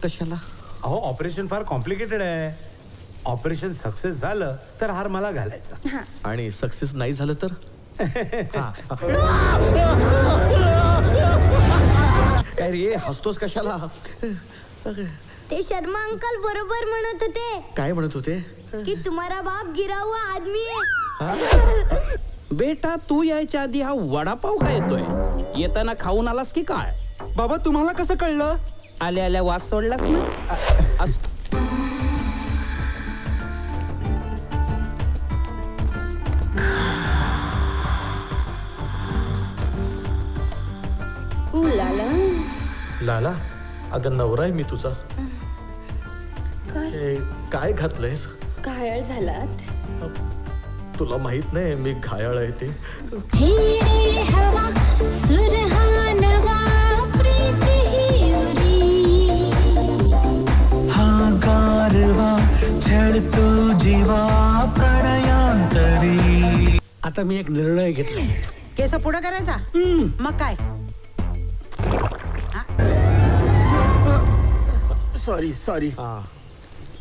कशाला? अहो ऑपरेशन फार कॉम्प्लिकेटेड आहे. ऑपरेशन सक्सेस झालं तर हार मला घालायचा. आणि सक्सेस नाही झालं तर? काय रे हसतोस कशाला? ते शर्मा अंकल बरोबर म्हणत होते. काय म्हणत होते? की तुम्हारा बाप गिरा हुआ आदमी है. बेटा तू यायच्या आधी हा वडापाव का येतोय? येताना खाऊन आलास की काय? बाबा तुम्हाला कसं कळलं? आल्या आल्या वास सोडलास ना. लाला अगं नवरा आहे मी तुझा. काय घातलंयस? घायाळ झालात. तुला माहित नाही मी घायाळ आहे ते. हा गारवा छळतो जीवा प्रणयांतरी. आता मी एक निर्णय घेतला. केस पुढं करायचा. मग काय? सॉरी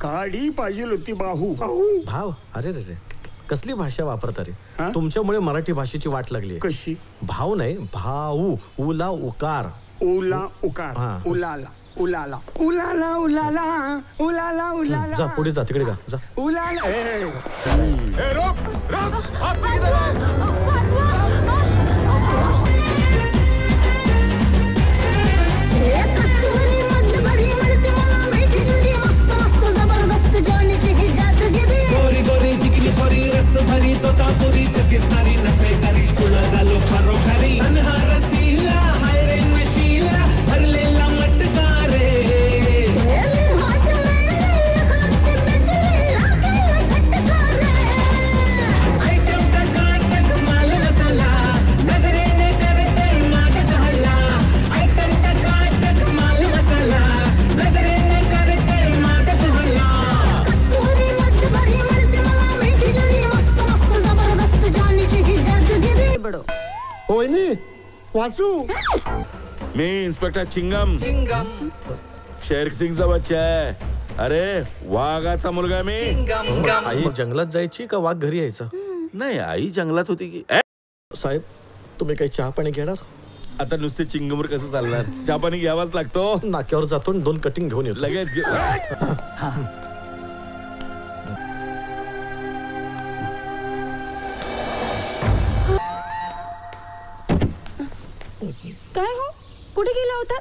काडी पाहिजे होती. बाहू भाव. अरे रे रे कसली भाषा वापरता रे? तुमच्यामुळे मराठी भाषेची वाट लागली. कशी? भाव नाही भाऊ. उला उकार. उला उकार. उलाला उलाला उलाला उलाला उलाला उलाला. जा पुढे जा तिकडे का जा. उलाला. गोरी गोरी चिकनी छोरी रस भरी तोतापुरी चकिस्तारी नखरेकारी तुला झालो खरोखरी. अनहारसीला हाय रे नशीला भरलेला मटका रे. आयटम टकाटक माल मसाला नजरेने करते माग घाला. आयटम टकाटक माल मसाला नजरेने करते माग घाला. होय नी वाचू. मी इन्स्पेक्टर चिंगम. शेर सिंगचा बच्चा आहे. अरे वाघाचा मुलगा मी. आई जंगलात जायची का वाघ घरी यायचा? नाही आई जंगलात होती की. साहेब तुम्ही काही चहा पाणी घेणार? आता नुसते चिंगमवर कसं चालणार? चहा पाणी घ्यावाच लागतो. नाक्यावर जातो 2 कटिंग घेऊन येतो. लगेच काय हो कुठे गेला होता?